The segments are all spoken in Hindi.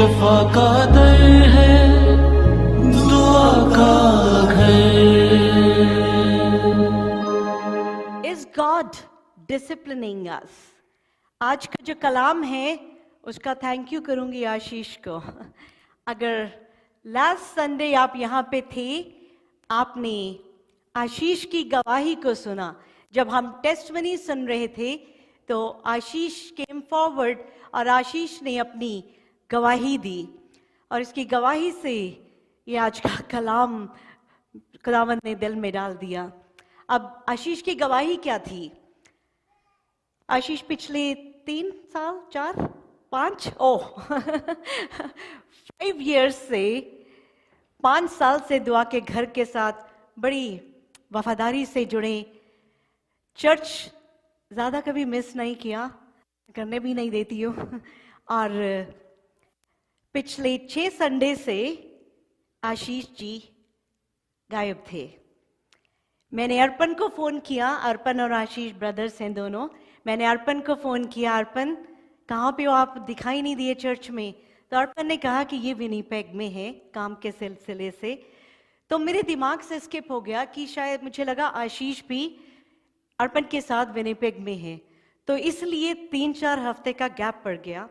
शफा का दर है, दुआ का घर। Is God disciplining us? आज का जो कलाम है उसका थैंक यू करूंगी आशीष को। अगर लास्ट संडे आप यहाँ पे थे, आपने आशीष की गवाही को सुना। जब हम टेस्टमनी सुन रहे थे तो आशीष केम फॉरवर्ड और आशीष ने अपनी गवाही दी, और इसकी गवाही से ये आज का कलाम खुदावंद ने दिल में डाल दिया। अब आशीष की गवाही क्या थी? आशीष पिछले 3 साल 4 5 5 years से 5 साल से दुआ के घर के साथ बड़ी वफादारी से जुड़े। चर्च ज़्यादा कभी मिस नहीं किया, करने भी नहीं देती हूँ। और पिछले 6 संडे से आशीष जी गायब थे। मैंने अर्पण को फ़ोन किया, अर्पण और आशीष ब्रदर्स हैं दोनों। मैंने अर्पण को फ़ोन किया, अर्पण कहाँ पे हो आप, दिखाई नहीं दिए चर्च में। तो अर्पण ने कहा कि ये विनीपेग में है काम के सिलसिले से। तो मेरे दिमाग से स्किप हो गया कि शायद मुझे लगा आशीष भी अर्पण के साथ विनीपेग में है, तो इसलिए 3-4 हफ्ते का गैप पड़ गया।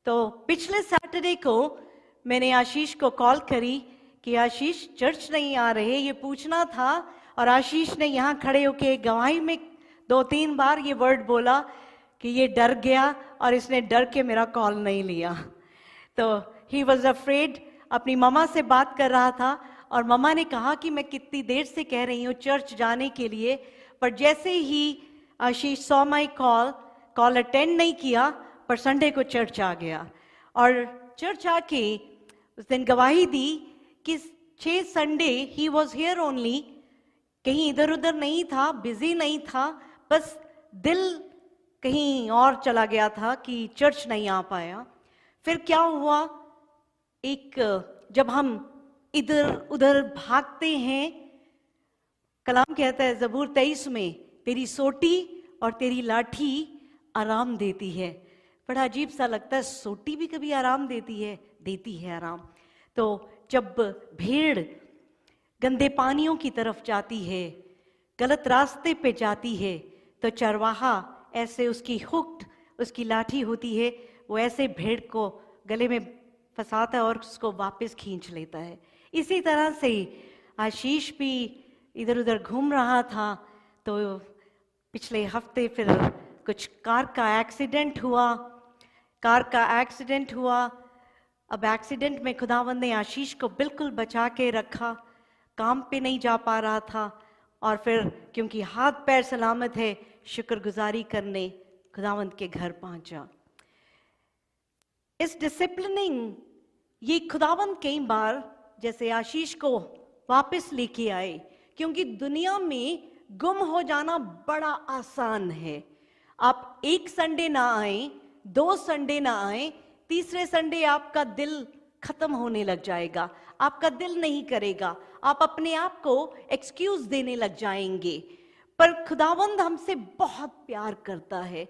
तो पिछले सैटरडे को मैंने आशीष को कॉल करी कि आशीष चर्च नहीं आ रहे, ये पूछना था। और आशीष ने यहाँ खड़े होके गवाही में 2-3 बार ये वर्ड बोला कि ये डर गया और इसने डर के मेरा कॉल नहीं लिया। तो ही वॉज अफ्रेड। अपनी मम्मा से बात कर रहा था और मम्मा ने कहा कि मैं कितनी देर से कह रही हूँ चर्च जाने के लिए, पर जैसे ही आशीष सॉ माई कॉल अटेंड नहीं किया, पर संडे को चर्च आ गया। और चर्च आके उस दिन गवाही दी कि 6 Sunday he was here only, कहीं इधर उधर नहीं था, बिजी नहीं था, बस दिल कहीं और चला गया था कि चर्च नहीं आ पाया। फिर क्या हुआ, जब हम इधर उधर भागते हैं, कलाम कहता है ज़बूर 23 में, तेरी सोटी और तेरी लाठी आराम देती है। बड़ा अजीब सा लगता है, सोटी भी कभी आराम देती है आराम। तो जब भेड़ गंदे पानियों की तरफ जाती है, गलत रास्ते पे जाती है, तो चरवाहा ऐसे उसकी हुक्ड, उसकी लाठी होती है, वो ऐसे भेड़ को गले में फंसाता है और उसको वापस खींच लेता है। इसी तरह से आशीष भी इधर उधर घूम रहा था। तो पिछले हफ्ते फिर कुछ कार का एक्सीडेंट हुआ। अब एक्सीडेंट में खुदावंद ने आशीष को बिल्कुल बचा के रखा, काम पे नहीं जा पा रहा था। और फिर क्योंकि हाथ पैर सलामत है, शुक्रगुजारी करने खुदावंद के घर पहुंचा। इस डिसिप्लिनिंग, ये खुदावंद कई बार जैसे आशीष को वापस लेके आए, क्योंकि दुनिया में गुम हो जाना बड़ा आसान है। आप 1 संडे ना आए, 2 संडे ना आए, तीसरे संडे आपका दिल खत्म होने लग जाएगा, आपका दिल नहीं करेगा, आप अपने आप को एक्सक्यूज देने लग जाएंगे। पर खुदावंद हमसे बहुत प्यार करता है।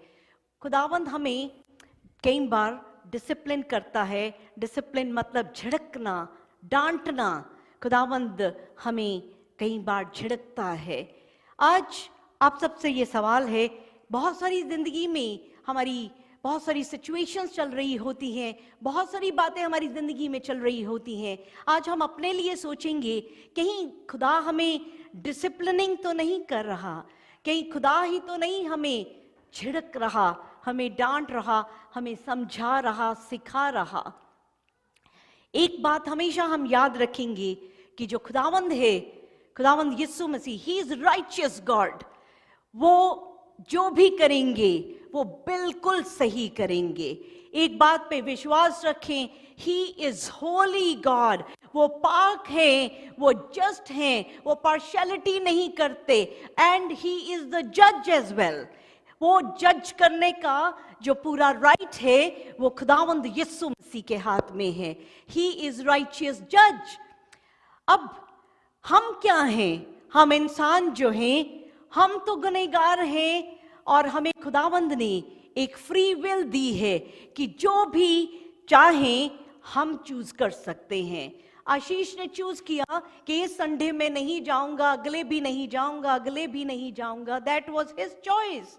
खुदावंद हमें कई बार डिसिप्लिन करता है। डिसिप्लिन मतलब झिड़कना, डांटना। खुदावंद हमें कई बार झिड़कता है। आज आप सबसे ये सवाल है, बहुत सारी जिंदगी में हमारी बहुत सारी सिचुएशंस चल रही होती हैं, बहुत सारी बातें हमारी ज़िंदगी में चल रही होती हैं। आज हम अपने लिए सोचेंगे, कहीं खुदा हमें डिसिप्लिनिंग तो नहीं कर रहा, कहीं खुदा ही तो नहीं हमें झिड़क रहा, हमें डांट रहा, हमें समझा रहा, सिखा रहा। एक बात हमेशा हम याद रखेंगे कि जो खुदावंद है, खुदावंद यीशु मसीह, ही इज राइचियस गॉड। वो जो भी करेंगे वो बिल्कुल सही करेंगे। एक बात पे विश्वास रखें, ही इज होली गॉड। वो पाक हैं, वो जस्ट हैं, वो पार्शियलिटी नहीं करते। एंड ही इज द जज एज वेल। वो जज करने का जो पूरा राइट है वो खुदावंद यीशु मसीह के हाथ में है। ही इज राइचियस जज। अब हम क्या हैं? हम इंसान जो हैं, हम तो गुनहगार हैं, और हमें खुदावंद ने एक फ्री विल दी है कि जो भी चाहें हम चूज कर सकते हैं। आशीष ने चूज किया कि इस संडे में नहीं जाऊंगा, अगले भी नहीं जाऊंगा, अगले भी नहीं जाऊंगा। That was his choice.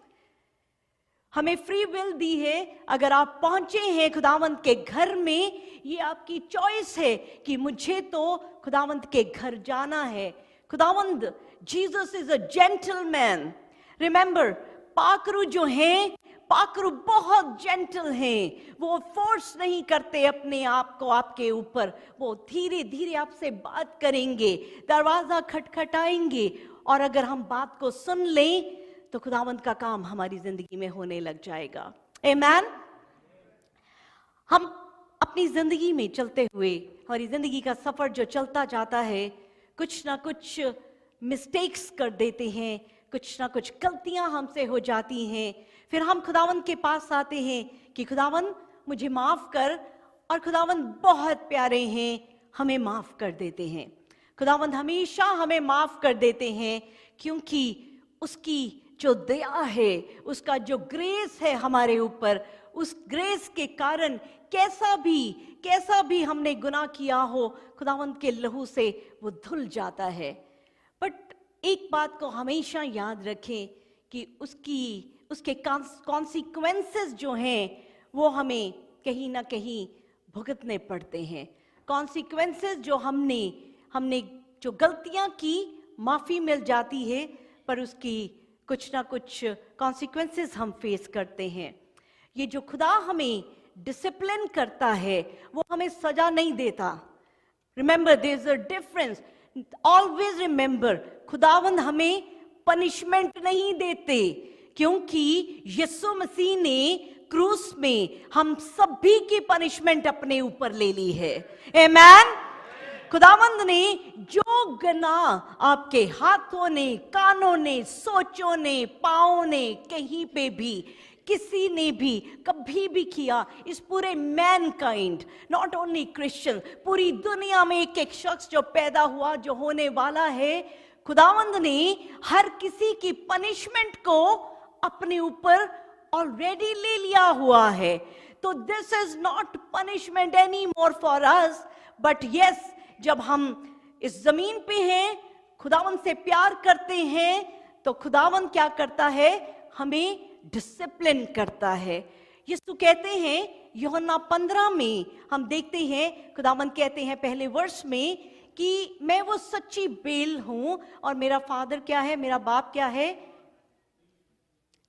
हमें फ्री विल दी है। अगर आप पहुंचे हैं खुदावंत के घर में, ये आपकी चॉइस है कि मुझे तो खुदावंत के घर जाना है। खुदावंत Jesus is a gentleman. Remember, पाकरू जो हैं, पाकरू बहुत जेंटल हैं। वो फोर्स नहीं करते अपने आप को आपके ऊपर। वो धीरे धीरे आपसे बात करेंगे, दरवाजा खटखटाएंगे, और अगर हम बात को सुन लें तो खुदावंत का काम हमारी जिंदगी में होने लग जाएगा। आमीन। हम अपनी जिंदगी में चलते हुए, हमारी जिंदगी का सफर जो चलता जाता है, कुछ ना कुछ मिस्टेक्स कर देते हैं, कुछ ना कुछ गलतियां हमसे हो जाती हैं। फिर हम खुदावंत के पास आते हैं कि खुदावंत मुझे माफ कर, और खुदावंत बहुत प्यारे हैं, हमें माफ कर देते हैं। खुदावंत हमेशा हमें माफ कर देते हैं, क्योंकि उसकी जो दया है, उसका जो ग्रेस है हमारे ऊपर, उस ग्रेस के कारण कैसा भी हमने गुनाह किया हो, खुदावंत के लहू से वो धुल जाता है। बट एक बात को हमेशा याद रखें कि उसके कॉन्सिक्वेंसेस जो हैं वो हमें कहीं ना कहीं भुगतने पड़ते हैं। कॉन्सिक्वेंसेस जो हमने जो गलतियां की, माफी मिल जाती है, पर उसकी कुछ ना कुछ कॉन्सिक्वेंसेस हम फेस करते हैं। ये जो खुदा हमें डिसिप्लिन करता है, वो हमें सजा नहीं देता। Remember, there is a difference. Always remember, खुदावंद हमें पनिशमेंट नहीं देते, क्योंकि यीशु मसीह ने क्रूस में हम सभी की पनिशमेंट अपने ऊपर ले ली है। आमीन। खुदावंद ने जो गुनाह आपके हाथों ने, कानों ने, सोचों ने, पाँव ने, कहीं पे भी किसी ने भी कभी भी किया, इस पूरे मैनकाइंड, नॉट ओनली क्रिश्चियन, पूरी दुनिया में एक एक शख्स जो पैदा हुआ, जो होने वाला है, खुदावंद ने हर किसी की पनिशमेंट को अपने ऊपर ऑलरेडी ले लिया हुआ है। तो this is not punishment any more for us, but yes, जब हम इस जमीन पे हैं, खुदावंद से प्यार करते हैं, तो खुदावंद क्या करता है? हमें डिसिप्लिन करता है। यीशु कहते हैं यूहन्ना 15 में हम देखते हैं, खुदावंद कहते हैं पहले वर्ष में कि मैं वो सच्ची बेल हूं, और मेरा फादर क्या है, मेरा बाप क्या है?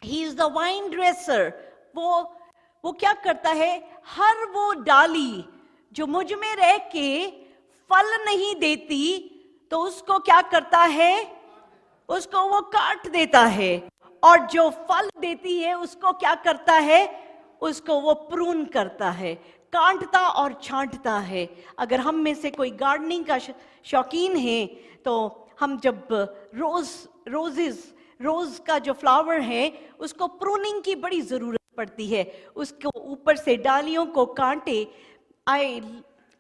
He is the wine dresser. वो क्या करता है? हर वो डाली जो मुझ में रह के फल नहीं देती, तो उसको क्या करता है? उसको वो काट देता है, और जो फल देती है उसको क्या करता है? उसको वो प्रून करता है, काटता और छांटता है। अगर हम में से कोई गार्डनिंग का शौकीन है, तो हम जब रोज का जो फ्लावर है, उसको प्रूनिंग की बड़ी जरूरत पड़ती है, उसको ऊपर से डालियों को काटे। आई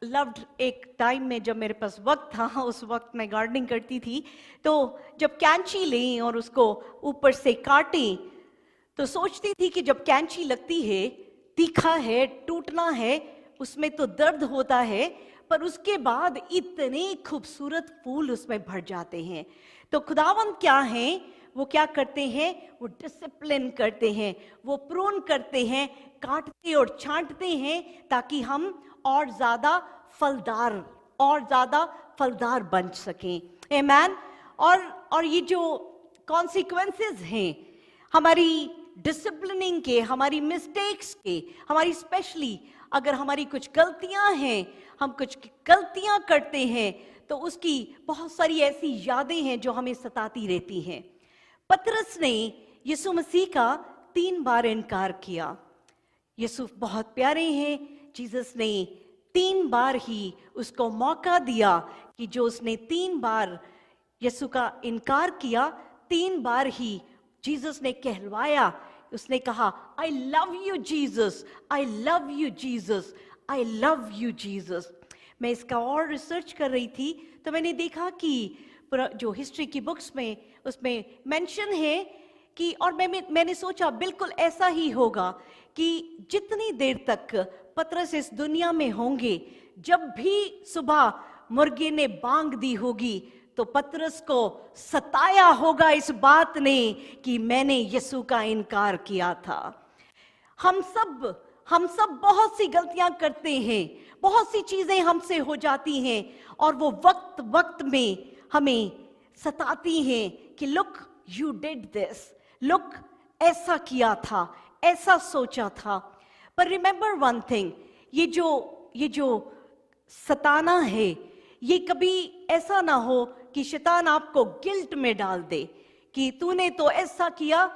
लव्ड, एक टाइम में जब मेरे पास वक्त था, उस वक्त मैं गार्डनिंग करती थी, तो जब कैंची लें और उसको ऊपर से काटें, तो सोचती थी कि जब कैंची लगती है, तीखा है, टूटना है, उसमें तो दर्द होता है, पर उसके बाद इतने खूबसूरत फूल उसमें भर जाते हैं। तो खुदावंद क्या हैं? वो क्या करते हैं? वो डिसिप्लिन करते हैं, वो प्रून करते हैं, काटते और छांटते हैं, ताकि हम और ज्यादा फलदार बन सकें। आमीन। और ये जो कॉन्सिक्वेंसेस हैं हमारी डिसिप्लिनिंग के, हमारी मिस्टेक्स के, हमारी स्पेशली अगर हमारी कुछ गलतियां हैं, हम कुछ गलतियां करते हैं, तो उसकी बहुत सारी ऐसी यादें हैं जो हमें सताती रहती हैं। पतरस ने यीशु मसीह का 3 बार इनकार किया। यीशु बहुत प्यारे हैं, जीसस ने 3 बार ही उसको मौका दिया कि जो उसने 3 बार यीशु का इनकार किया, 3 बार ही जीसस ने कहलवाया। उसने कहा, I love you Jesus, I love you Jesus, I love you Jesus. मैं इसका और रिसर्च कर रही थी, तो मैंने देखा कि जो हिस्ट्री की बुक्स में उसमें मेंशन है कि और मैंने सोचा बिल्कुल ऐसा ही होगा कि जितनी देर तक पतरस इस दुनिया में होंगे, जब भी सुबह मुर्गे ने बांग दी होगी तो पतरस को सताया होगा इस बात ने कि मैंने यीशु का इनकार किया था। हम सब बहुत सी गलतियां करते हैं, बहुत सी चीजें हमसे हो जाती हैं और वो वक्त वक्त में हमें सताती हैं कि look you did this, look ऐसा किया था, ऐसा सोचा था। पर रिमेंबर वन थिंग, ये जो सताना है, ये कभी ऐसा ना हो कि शैतान आपको गिल्ट में डाल दे कि तूने तो ऐसा किया,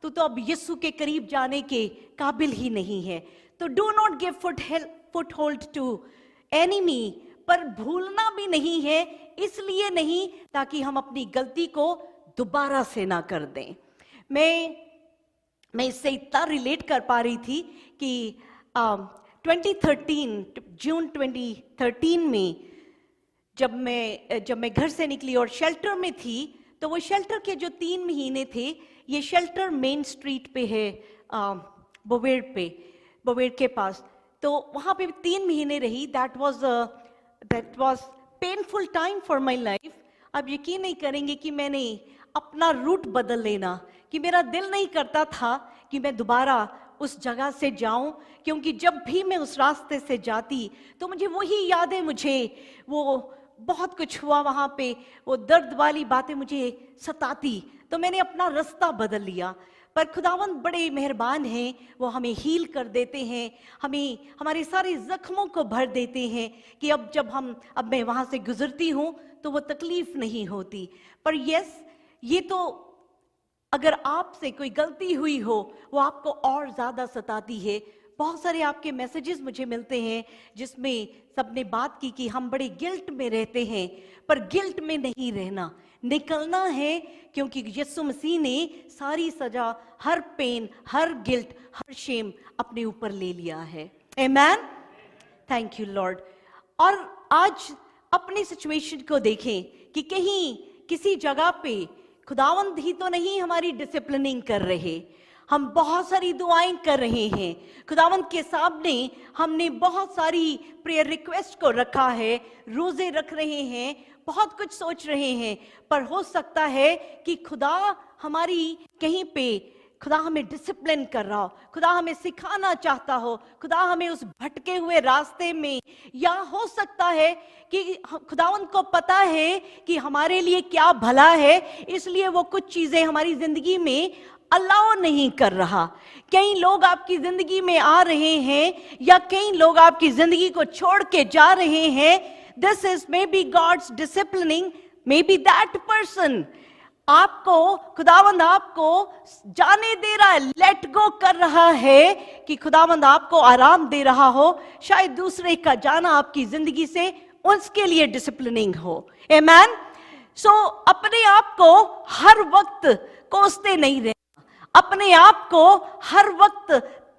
तू तो अब यीशु के करीब जाने के काबिल ही नहीं है। तो do not give foothold to enemy, पर भूलना भी नहीं है, इसलिए नहीं ताकि हम अपनी गलती को दोबारा से ना कर दें। मैं इससे इतना रिलेट कर पा रही थी कि जून 2013 में जब मैं घर से निकली और शेल्टर में थी, तो वो शेल्टर के जो 3 महीने थे, ये शेल्टर मेन स्ट्रीट पे है, बोवेर के पास। तो वहाँ पे 3 महीने रही। That was painful time for my life. अब यकीन नहीं करेंगे कि मैंने अपना रूट बदल लेना, कि मेरा दिल नहीं करता था कि मैं दोबारा उस जगह से जाऊं, क्योंकि जब भी मैं उस रास्ते से जाती तो मुझे वही यादें, मुझे वो बहुत कुछ हुआ वहाँ पे, वो दर्द वाली बातें मुझे सताती। तो मैंने अपना रास्ता बदल लिया। पर खुदावंद बड़े मेहरबान हैं, वो हमें हील कर देते हैं, हमें हमारे सारे जख्मों को भर देते हैं कि अब मैं वहाँ से गुजरती हूँ तो वो तकलीफ नहीं होती। पर यस, ये तो अगर आपसे कोई गलती हुई हो वो आपको और ज़्यादा सताती है। बहुत सारे आपके मैसेजेस मुझे मिलते हैं जिसमें सबने बात की कि हम बड़े गिल्ट में रहते हैं, पर गिल्ट में नहीं रहना, निकलना है, क्योंकि यीशु मसीह ने सारी सजा, हर पेन, हर गिल्ट, हर शेम अपने ऊपर ले लिया है। आमेन, थैंक यू लॉर्ड। और आज अपनी सिचुएशन को देखें कि कहीं किसी जगह पे खुदावंद ही तो नहीं हमारी डिसिप्लिनिंग कर रहे, हम बहुत सारी दुआएं कर रहे हैं, खुदावंद के सामने हमने बहुत सारी प्रेयर रिक्वेस्ट को रखा है, रोजे रख रहे हैं, बहुत कुछ सोच रहे हैं, पर हो सकता है कि खुदा हमारी कहीं पे, खुदा हमें डिसिप्लिन कर रहा हो, खुदा हमें सिखाना चाहता हो, खुदा हमें उस भटके हुए रास्ते में, या हो सकता है कि खुदावंद को पता है कि हमारे लिए क्या भला है, इसलिए वो कुछ चीजें हमारी जिंदगी में अलाउ नहीं कर रहा। कई लोग आपकी जिंदगी में आ रहे हैं या कई लोग आपकी जिंदगी को छोड़ के जा रहे हैं। This is maybe God's disciplining, maybe that person. आपको खुदावंद आपको जाने दे रहा है, लेट गो कर रहा है कि खुदावंद आपको आराम दे रहा हो। शायद दूसरे का जाना आपकी जिंदगी से उसके लिए डिसिप्लिनिंग हो। आमेन। सो अपने आप को हर वक्त कोसते नहीं रहना, अपने आप को हर वक्त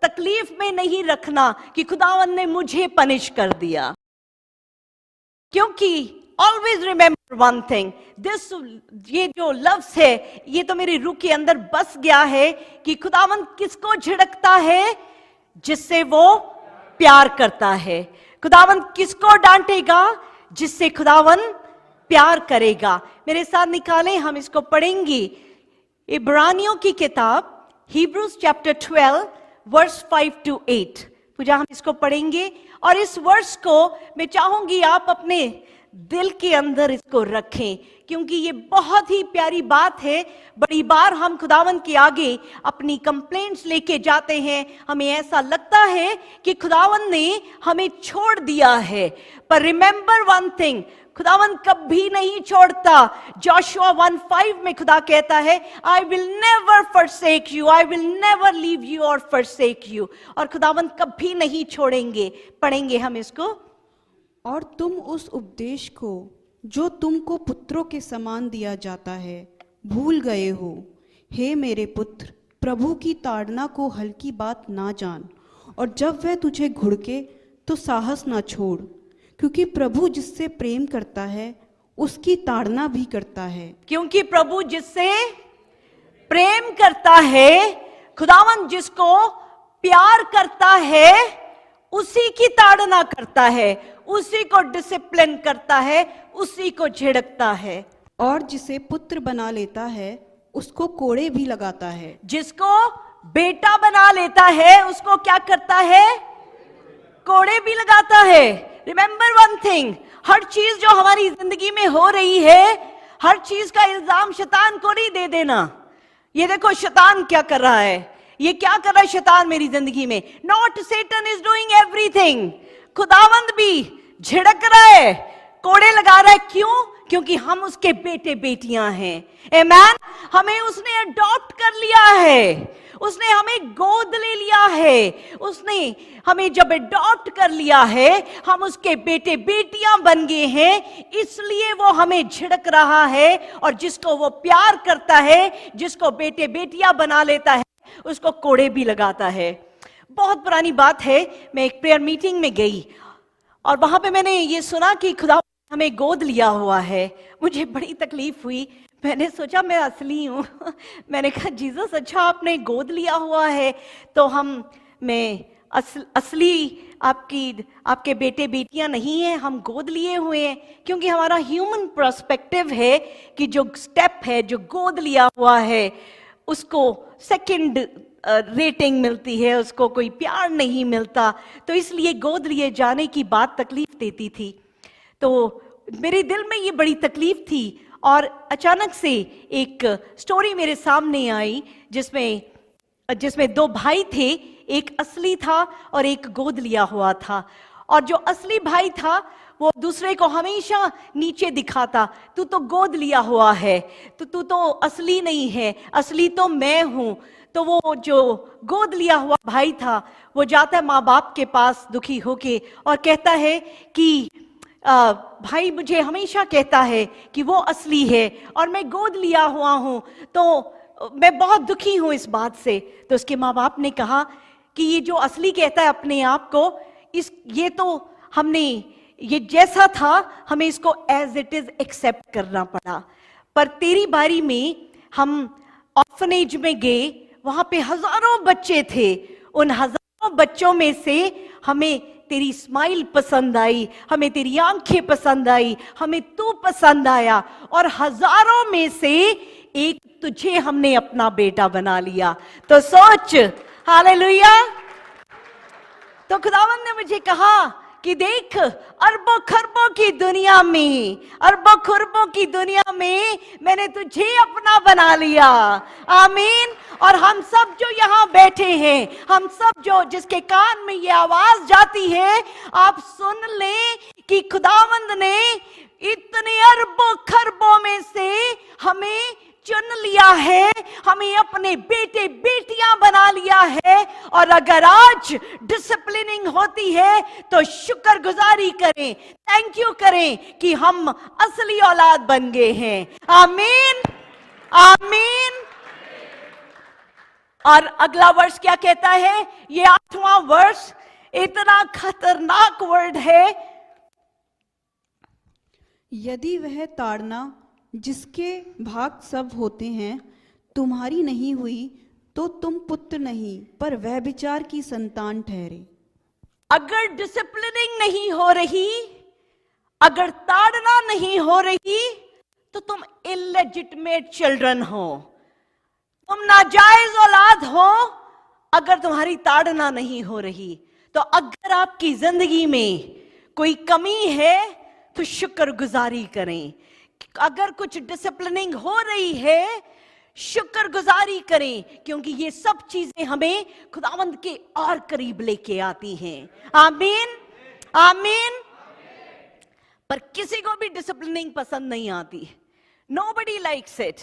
तकलीफ में नहीं रखना कि खुदावंद ने मुझे पनिश कर दिया, क्योंकि always remember one thing, this, ये जो लफ्ज है ये तो मेरी रूह के अंदर बस गया है कि खुदावंद किसको झिड़कता है? जिससे वो प्यार करता है। खुदावंद किसको डांटेगा? जिससे खुदावंद प्यार करेगा। मेरे साथ निकालें, हम इसको पढ़ेंगे। इब्रानियों की किताब Hebrews chapter 12 verse 5 to 8। पूजा हम इसको पढ़ेंगे और इस वर्ष को मैं चाहूंगी आप अपने दिल के अंदर इसको रखें, क्योंकि ये बहुत ही प्यारी बात है। बड़ी बार हम खुदावंद के आगे अपनी कंप्लेंट्स लेके जाते हैं, हमें ऐसा लगता है कि खुदावंद ने हमें छोड़ दिया है, पर रिमेंबर वन थिंग, खुदावंद कभी नहीं छोड़ता। जोशुआ 1:5 में खुदा कहता है, I will never forsake you, I will never leave you और फॉरसेक यू। और खुदावंद कभी नहीं छोड़ेंगे। पढ़ेंगे हम इसको। और तुम उस उपदेश को जो तुमको पुत्रों के समान दिया जाता है भूल गए हो। हे मेरे पुत्र, प्रभु की ताड़ना को हल्की बात ना जान, और जब वह तुझे घुड़के तो साहस ना छोड़, क्योंकि प्रभु जिससे प्रेम करता है उसकी ताड़ना भी करता है। क्योंकि प्रभु जिससे प्रेम करता है, खुदावन जिसको प्यार करता है उसी की ताड़ना करता है, उसी को डिसिप्लिन करता है, उसी को झिड़कता है। और जिसे पुत्र बना लेता है उसको कोड़े भी लगाता है। जिसको बेटा बना लेता है उसको क्या करता है? कोड़े भी लगाता है। रिमेंबर वन थिंग, हर चीज जो हमारी जिंदगी में हो रही है, हर चीज का इल्जाम शैतान को नहीं दे देना। ये देखो शैतान क्या कर रहा है, ये क्या कर रहा है शैतान मेरी जिंदगी में। Not Satan is doing everything, खुदावंद भी झिड़क रहा है, कोड़े लगा रहा है। क्यों? क्योंकि हम उसके बेटे बेटियां हैं। आमेन। हमें उसने अडॉप्ट कर लिया है, उसने हमें गोद ले लिया है, उसने हमें जब अडॉप्ट कर लिया है हम उसके बेटे बेटियां बन गए हैं, इसलिए वो हमें झिड़क रहा है। और जिसको वो प्यार करता है, जिसको बेटे बेटियां बना लेता है, उसको कोड़े भी लगाता है। बहुत पुरानी बात है, मैं एक प्रेयर मीटिंग में गई और वहां पे मैंने ये सुना कि खुदा हमें गोद लिया हुआ है। मुझे बड़ी तकलीफ हुई, मैंने सोचा मैं असली हूं। मैंने कहा जीसस अच्छा आपने गोद लिया हुआ है तो मैं असली आपके बेटे बेटियां नहीं हैं, हम गोद लिए हुए हैं। क्योंकि हमारा ह्यूमन पर्सपेक्टिव है कि जो स्टेप है, जो गोद लिया हुआ है उसको सेकंड रेटिंग मिलती है, उसको कोई प्यार नहीं मिलता, तो इसलिए गोद लिए जाने की बात तकलीफ देती थी। तो मेरे दिल में ये बड़ी तकलीफ थी और अचानक से एक स्टोरी मेरे सामने आई जिसमें दो भाई थे, एक असली था और एक गोद लिया हुआ था। और जो असली भाई था वो दूसरे को हमेशा नीचे दिखाता, तू तो गोद लिया हुआ है, तो तू तो असली नहीं है, असली तो मैं हूं। तो वो जो गोद लिया हुआ भाई था वो जाता है माँ बाप के पास दुखी होके और कहता है कि भाई मुझे हमेशा कहता है कि वो असली है और मैं गोद लिया हुआ हूं, तो मैं बहुत दुखी हूं इस बात से। तो उसके माँ बाप ने कहा कि ये जो असली कहता है अपने आप को, ये तो हमने ये जैसा था हमें इसको एज इट इज एक्सेप्ट करना पड़ा, पर तेरी बारी में हम ऑर्फनेज में गए, वहां पे हजारों बच्चे थे, उन हजारों बच्चों में से हमें तेरी स्माइल पसंद आई, हमें तेरी आंखें पसंद आई, हमें तू पसंद आया और हजारों में से एक तुझे हमने अपना बेटा बना लिया। तो सोच, हालेलुया। तो खुदावंद ने मुझे कहा कि देख अरबों खरबों की दुनिया में, अरबों खरबों की दुनिया में मैंने तुझे अपना बना लिया। आमीन। और हम सब जो यहाँ बैठे हैं, हम सब जो जिसके कान में ये आवाज जाती है, आप सुन लें कि खुदावंद ने इतने अरबों खरबों में से हमें चुन लिया है, हमें अपने बेटे बेटियां बना लिया है। और अगर आज डिसिप्लिनिंग होती है तो शुक्रगुजारी करें, थैंक यू करें कि हम असली औलाद बन गए हैं। आमीन, आमीन। और अगला वर्ष क्या कहता है? ये 8वां वर्ष इतना खतरनाक वर्ड है, यदि वह ताड़ना जिसके भाग सब होते हैं तुम्हारी नहीं हुई तो तुम पुत्र नहीं पर वह विचार की संतान ठहरे। अगर डिसिप्लिनिंग नहीं हो रही, अगर ताड़ना नहीं हो रही, तो तुम इलेजिटिमेट चिल्ड्रन हो, तुम नाजायज औलाद हो। अगर तुम्हारी ताड़ना नहीं हो रही, तो अगर आपकी जिंदगी में कोई कमी है तो शुक्रगुजारी करें। अगर कुछ डिसिप्लिनिंग हो रही है, शुक्रगुजारी करें, क्योंकि ये सब चीजें हमें खुदावंद के और करीब लेके आती हैं। आमीन, आमीन। पर किसी को भी डिसिप्लिनिंग पसंद नहीं आती। Nobody likes it.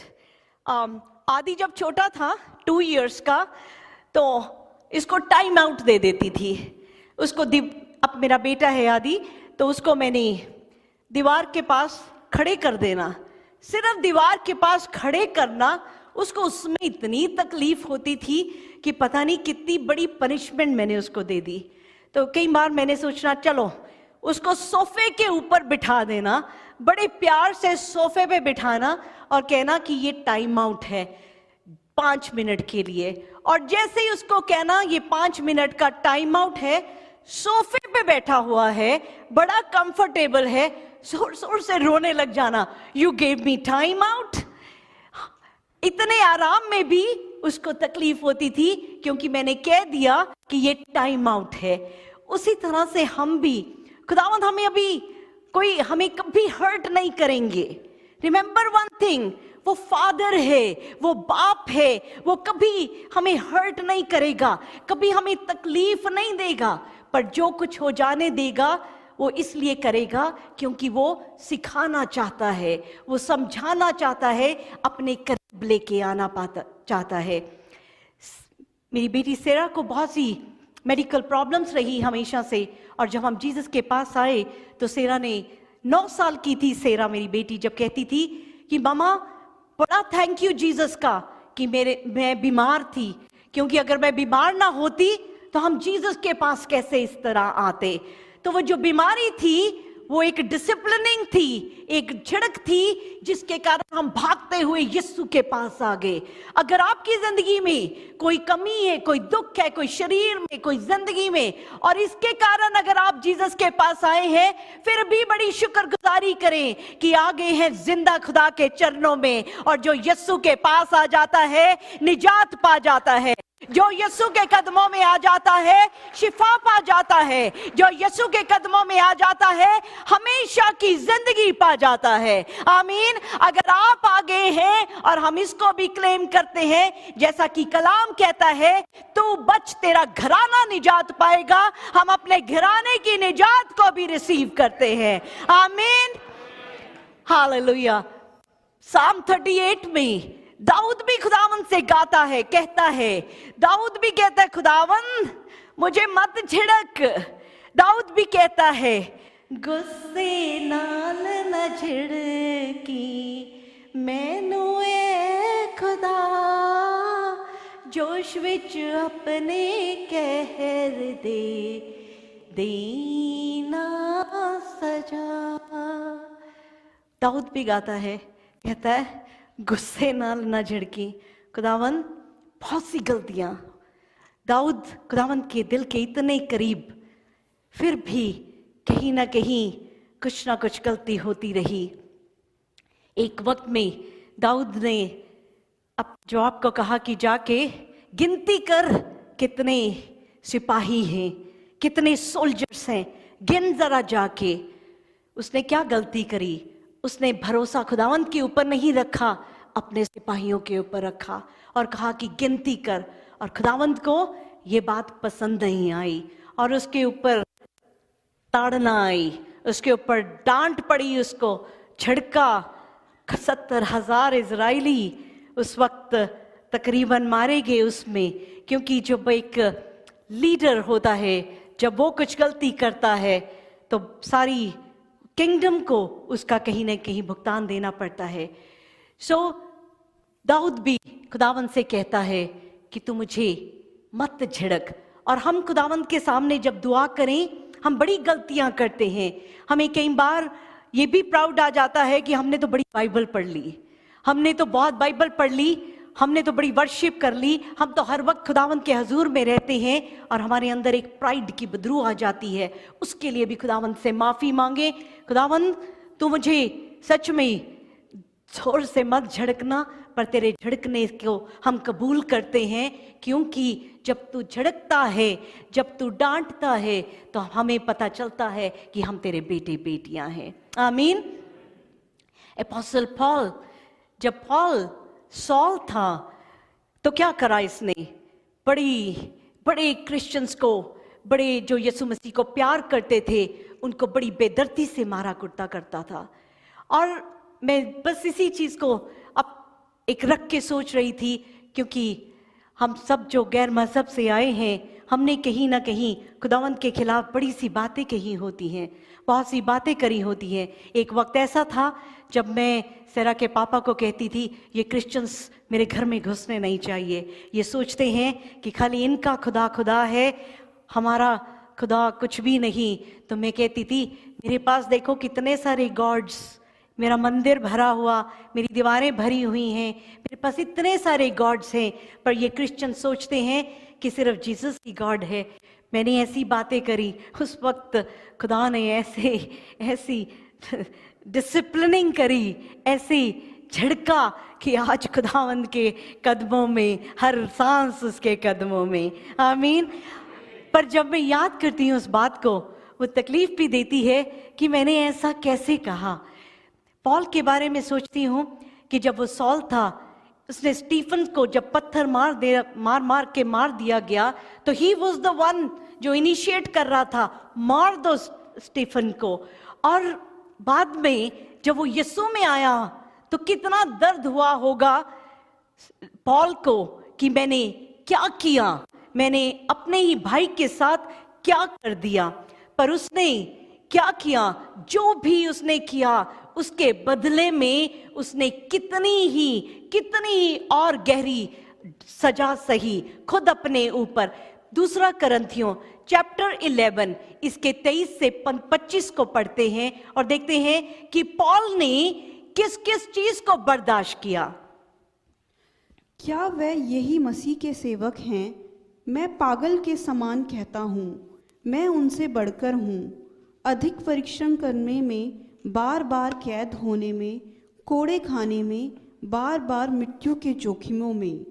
आदि जब छोटा था 2 इयर्स का, तो इसको टाइम आउट दे देती थी उसको। अब मेरा बेटा है आदि, तो उसको मैंने दीवार के पास खड़े कर देना, सिर्फ दीवार के पास खड़े करना। उसको उसमें इतनी तकलीफ होती थी कि पता नहीं कितनी बड़ी पनिशमेंट मैंने उसको दे दी। तो कई बार मैंने सोचना चलो उसको सोफे के ऊपर बिठा देना, बड़े प्यार से सोफे पे बिठाना और कहना कि ये टाइम आउट है, 5 मिनट के लिए। और जैसे ही उसको कहना ये 5 मिनट का टाइम आउट है, सोफे पे बैठा हुआ है, बड़ा कंफर्टेबल है, जोर जोर से रोने लग जाना, you gave me time out. इतने आराम में भी उसको तकलीफ होती थी क्योंकि मैंने कह दिया कि ये टाइम आउट है। उसी तरह से हम भी, खुदावंद हमें कभी हर्ट नहीं करेंगे। रिमेंबर वन थिंग, वो फादर है, वो बाप है, वो कभी हमें हर्ट नहीं करेगा, कभी हमें तकलीफ नहीं देगा, पर जो कुछ हो जाने देगा वो इसलिए करेगा क्योंकि वो सिखाना चाहता है, वो समझाना चाहता है, अपने करीब लेके आना चाहता है। मेरी बेटी सेरा को बहुत सी मेडिकल प्रॉब्लम्स रही हमेशा से, और जब हम जीसस के पास आए तो सेरा ने 9 साल की थी सेरा मेरी बेटी, जब कहती थी कि मामा बड़ा थैंक यू जीसस का कि मैं बीमार थी, क्योंकि अगर मैं बीमार ना होती तो हम जीसस के पास कैसे इस तरह आते। तो वो जो बीमारी थी वो एक डिसिप्लिनिंग थी, एक झिड़क थी जिसके कारण हम भागते हुए यीशु के पास आ गए। अगर आपकी जिंदगी में कोई कमी है, कोई दुख है, कोई शरीर में, कोई जिंदगी में, और इसके कारण अगर आप जीसस के पास आए हैं, फिर भी बड़ी शुक्रगुजारी करें कि आ गए हैं जिंदा खुदा के चरणों में। और जो यीशु के पास आ जाता है निजात पा जाता है, जो यीशु के कदमों में आ जाता है शिफा पा जाता है, जो यीशु के कदमों में आ जाता है हमेशा की जिंदगी पा जाता है। आमीन। अगर आप आ गए हैं और हम इसको भी क्लेम करते हैं, जैसा कि कलाम कहता है, तू बच तेरा घराना निजात पाएगा, हम अपने घराने की निजात को भी रिसीव करते हैं। आमीन, हालेलुया। साम 38 में दाऊद भी खुदावन से गाता है, कहता है, दाऊद भी कहता है खुदावन मुझे मत झिड़क। दाऊद भी कहता है गुस्से नाल न झिड़की मैनू ए खुदा, जोश विच अपने कहर दे दीना सजा। दाऊद भी गाता है, कहता है गुस्से नाल ना झिड़की। खुदावन बहुत सी गलतियां, दाऊद खुदावन के दिल के इतने करीब, फिर भी कहीं ना कहीं कुछ ना कुछ गलती होती रही। एक वक्त में दाऊद ने जवाब को कहा कि जाके गिनती कर कितने सिपाही हैं, कितने सोल्जर्स हैं, गिन जरा जाके। उसने क्या गलती करी? उसने भरोसा खुदावंत के ऊपर नहीं रखा, अपने सिपाहियों के ऊपर रखा और कहा कि गिनती कर। और खुदावंत को ये बात पसंद नहीं आई और उसके ऊपर ताड़ना आई, उसके ऊपर डांट पड़ी, उसको झड़का। 70,000 इजरायली उस वक्त तकरीबन मारे गए उसमें, क्योंकि जब एक लीडर होता है, जब वो कुछ गलती करता है तो सारी किंगडम को उसका कहीं ना कहीं भुगतान देना पड़ता है। सो दाऊद भी खुदावंत से कहता है कि तू मुझे मत झिड़क। और हम खुदावंत के सामने जब दुआ करें, हम बड़ी गलतियां करते हैं। हमें कई बार ये भी प्राउड आ जाता है कि हमने तो बड़ी बाइबल पढ़ ली, हमने तो बहुत बाइबल पढ़ ली, हमने तो बड़ी वर्शिप कर ली, हम तो हर वक्त खुदावंत के हजूर में रहते हैं, और हमारे अंदर एक प्राइड की बदबू आ जाती है। उसके लिए भी खुदावंत से माफ़ी मांगे। खुदावंत तू मुझे सच में जोर से मत झड़कना, पर तेरे झड़कने को हम कबूल करते हैं, क्योंकि जब तू झड़कता है, जब तू डांटता है, तो हमें पता चलता है कि हम तेरे बेटे बेटियां हैं। आमीन। एपोस्टल पॉल, जब पॉल सॉल था तो क्या करा इसने? बड़े क्रिश्चियंस को, बड़े जो यीशु मसीह को प्यार करते थे, उनको बड़ी बेदर्दी से मारा कुटता करता था। और मैं बस इसी चीज़ को अब एक रख के सोच रही थी, क्योंकि हम सब जो गैर मजहब से आए हैं, हमने कहीं ना कहीं खुदावंत के खिलाफ बड़ी सी बातें कही होती हैं, बहुत सी बातें करी होती हैं। एक वक्त ऐसा था जब मैं सेरा के पापा को कहती थी, ये क्रिश्चियंस मेरे घर में घुसने नहीं चाहिए, ये सोचते हैं कि खाली इनका खुदा खुदा है, हमारा खुदा कुछ भी नहीं। तो मैं कहती थी, मेरे पास देखो कितने सारे गॉड्स, मेरा मंदिर भरा हुआ, मेरी दीवारें भरी हुई हैं, मेरे पास इतने सारे गॉड्स हैं, पर ये क्रिश्चियन सोचते हैं कि सिर्फ जीसस की गॉड है। मैंने ऐसी बातें करी, उस वक्त खुदा ने ऐसी डिसिप्लिनिंग करी, ऐसी झड़का कि आज खुदावंद के कदमों में, हर सांस उसके कदमों में। आमीन। पर जब मैं याद करती हूँ उस बात को, वो तकलीफ भी देती है कि मैंने ऐसा कैसे कहा। पॉल के बारे में सोचती हूँ कि जब वो सॉल था, उसने स्टीफन को जब पत्थर मार के मार दिया गया, तो ही वॉज द वन जो इनिशिएट कर रहा था, मार दो स्टीफन को। और बाद में जब वो यीशु में आया तो कितना दर्द हुआ होगा पॉल को कि मैंने क्या किया, मैंने अपने ही भाई के साथ क्या कर दिया। पर उसने क्या किया, जो भी उसने किया उसके बदले में उसने कितनी और गहरी सजा सही खुद अपने ऊपर। दूसरा करंथियों चैप्टर 11 इसके 23 से 25 को पढ़ते हैं और देखते हैं कि पॉल ने किस किस चीज को बर्दाश्त किया। क्या वह यही मसीह के सेवक हैं? मैं पागल के समान कहता हूँ, मैं उनसे बढ़कर हूँ। अधिक परिश्रम करने में, बार बार कैद होने में, कोड़े खाने में, बार बार मृत्यु के जोखिमों में।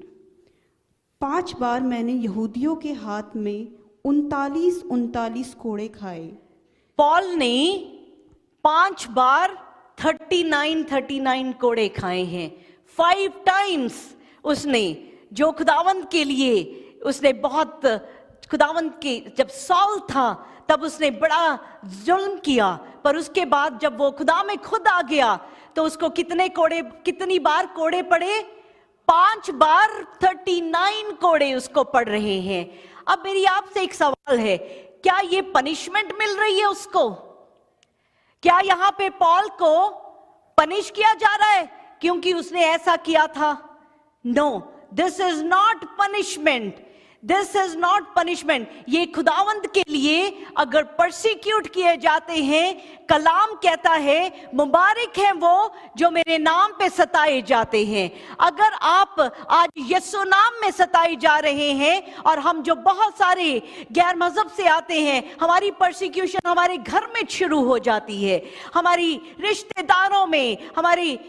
5 बार मैंने यहूदियों के हाथ में 39 कोड़े खाए। पॉल ने 5 बार 39 कोड़े खाए हैं। 5 टाइम्स उसने, जो खुदावंद के लिए उसने बहुत, खुदावंद के जब सॉल था तब उसने बड़ा जुल्म किया, पर उसके बाद जब वो खुदा में खुद आ गया तो उसको कितनी बार कोड़े पड़े? 5 बार 39 कोड़े उसको पड़ रहे हैं। अब मेरी आपसे एक सवाल है, क्या ये पनिशमेंट मिल रही है उसको? क्या यहां पे पॉल को पनिश किया जा रहा है क्योंकि उसने ऐसा किया था? No, this is not punishment, this is not punishment. ये खुदावंद के लिए अगर परसिक्यूट किए जाते हैं, कलाम कहता है मुबारक है वो जो मेरे नाम पे सताए जाते हैं। अगर आप आज यीशु नाम में सताए जा रहे हैं, और हम जो बहुत सारे गैर मजहब से आते हैं, हमारी परसिक्यूशन हमारे घर में शुरू हो जाती है, हमारी रिश्तेदारों में, हमारी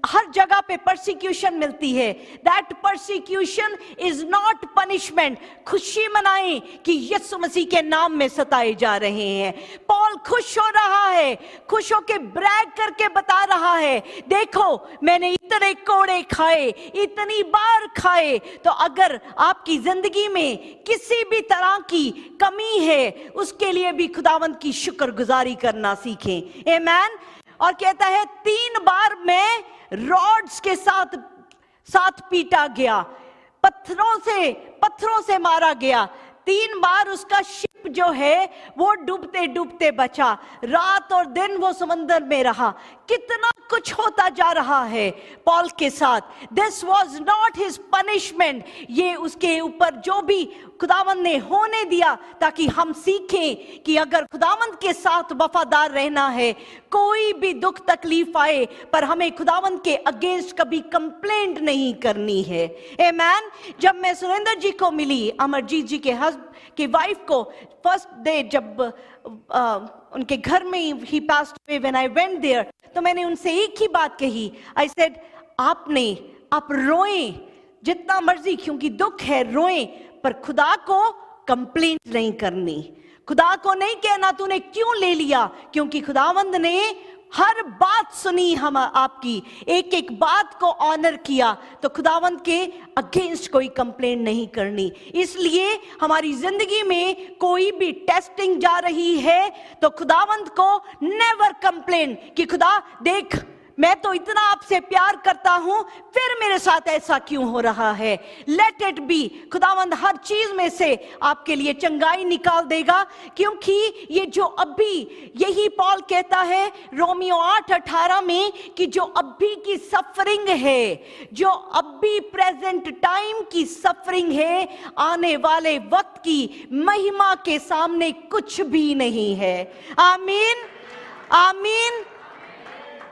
हर जगह पे परसिक्यूशन मिलती है। That persecution is not punishment. खुशी मनाएं कि यीशु मसीह के नाम में सताए जा रहे हैं। पॉल खुश हो रहा है, खुश होकर ब्रैग करके बता रहा है, देखो मैंने इतने कोड़े खाए, इतनी बार खाए। तो अगर आपकी जिंदगी में किसी भी तरह की कमी है, उसके लिए भी खुदावंद की शुक्रगुजारी करना सीखें। आमीन। और कहता है 3 बार मैं रॉड्स के साथ पीटा गया, पत्थरों से मारा गया। 3 बार उसका शिप जो है वो डूबते डूबते बचा, रात और दिन वो समंदर में रहा। कितना कुछ होता जा रहा है पॉल के साथ। This was not his punishment, ये उसके ऊपर जो भी खुदावंद ने होने दिया, ताकि हम सीखें कि अगर खुदावंद के साथ वफादार रहना है, कोई भी दुख तकलीफ आए, पर हमें खुदावंद के अगेंस्ट कभी कंप्लेंट नहीं करनी है। आमीन। जब मैं सुरेंद्र जी को मिली, अमरजीत जी के वाइफ को, फर्स्ट डे जब उनके घर में ही पास्ट हुए, व्हेन आई वेंट देयर, तो मैंने उनसे एक ही बात कही। आई सेड आप रोएं जितना मर्जी, क्योंकि दुख है, रोएं, पर खुदा को कंप्लेंट नहीं करनी, खुदा को नहीं कहना तूने क्यों ले लिया, क्योंकि खुदावंद ने हर बात सुनी, हम आपकी एक एक बात को ऑनर किया। तो खुदावंद के अगेंस्ट कोई कंप्लेंट नहीं करनी। इसलिए हमारी जिंदगी में कोई भी टेस्टिंग जा रही है तो खुदावंद को नेवर कंप्लेंट कि खुदा देख, मैं तो इतना आपसे प्यार करता हूं, फिर मेरे साथ ऐसा क्यों हो रहा है। Let it be. खुदावंद हर चीज में से आपके लिए चंगाई निकाल देगा, क्योंकि ये जो अभी, यही पॉल कहता है रोमियो 8:18 में कि जो अभी की सफरिंग है, जो अभी प्रेजेंट टाइम की सफरिंग है, आने वाले वक्त की महिमा के सामने कुछ भी नहीं है। आमीन, आमीन।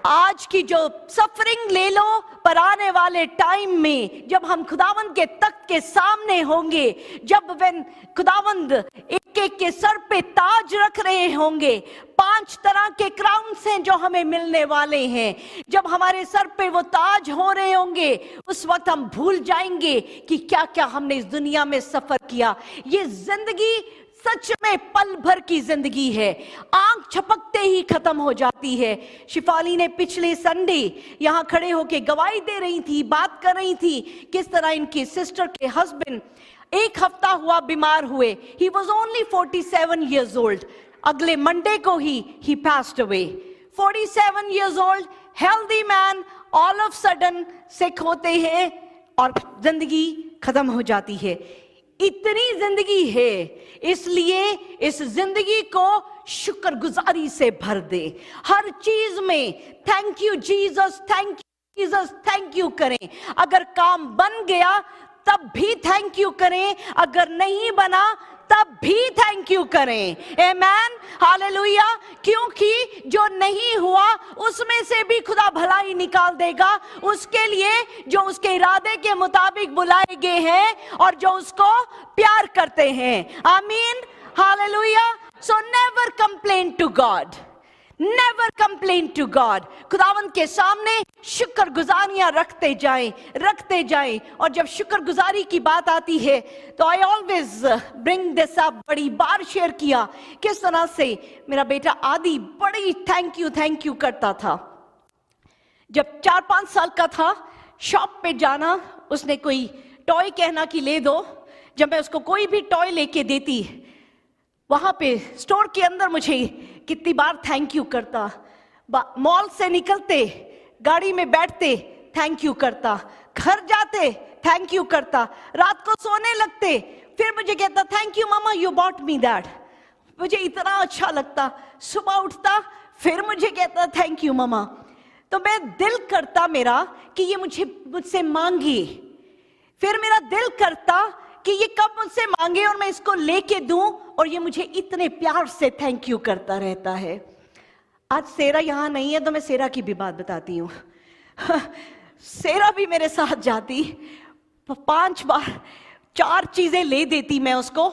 आज की जो सफरिंग ले लो, पर आने वाले टाइम में जब हम खुदावंद के तख्त के सामने होंगे, जब when खुदावंद एक एक के सर पे ताज रख रहे होंगे, 5 तरह के क्राउन्स हैं जो हमें मिलने वाले हैं, जब हमारे सर पे वो ताज हो रहे होंगे, उस वक्त हम भूल जाएंगे कि क्या क्या हमने इस दुनिया में सफर किया। ये जिंदगी सच में पल भर की जिंदगी है, आंख झपकते ही खत्म हो जाती है। शिफाली ने पिछले संडे यहां खड़े होकर गवाही दे रही थी, बात कर रही थी किस तरह इनकी सिस्टर के हस्बैंड 1 हफ्ता हुआ बीमार हुए। He was only 47 years old। अगले मंडे को ही passed away। 47 years old, healthy man, all of sudden सिक होते हैं और जिंदगी खत्म हो जाती है। इतनी जिंदगी है, इसलिए इस जिंदगी को शुक्रगुजारी से भर दे। हर चीज में thank you Jesus, thank you Jesus, thank you करें। अगर काम बन गया तब भी थैंक यू करें, अगर नहीं बना तब भी थैंक यू करें। आमेन, हालेलुया। क्योंकि जो नहीं हुआ उसमें से भी खुदा भलाई निकाल देगा, उसके लिए जो उसके इरादे के मुताबिक बुलाए गए हैं और जो उसको प्यार करते हैं। आमीन, हालेलुया। So never complain to God, never complain to God. खुदावंद के सामने शुक्रगुजारियां रखते जाएं। और जब शुक्रगुजारी की बात आती है तो I always bring this up. बड़ी बार शेयर किया किस तरह से मेरा बेटा आदि बड़ी थैंक यू करता था। जब 4-5 साल का था, शॉप पे जाना, उसने कोई टॉय कहना कि ले दो, जब मैं उसको कोई भी टॉय लेके देती, वहां पे स्टोर के अंदर मुझे कितनी बार थैंक यू करता। मॉल से निकलते, गाड़ी में बैठते थैंक यू करता, घर जाते थैंक यू करता, रात को सोने लगते फिर मुझे कहता thank you mama, you bought me that. मुझे इतना अच्छा लगता। सुबह उठता फिर मुझे कहता थैंक यू मामा। तो मैं दिल करता मेरा कि ये मुझसे मांगे, फिर मेरा दिल करता कि ये कब मुझसे मांगे और मैं इसको लेके दूं, और ये मुझे इतने प्यार से थैंक यू करता रहता है। आज सेरा यहां नहीं है तो मैं सेरा की भी बात बताती हूँ। सेरा भी मेरे साथ जाती, 5 बार 4 चीजें ले देती मैं उसको,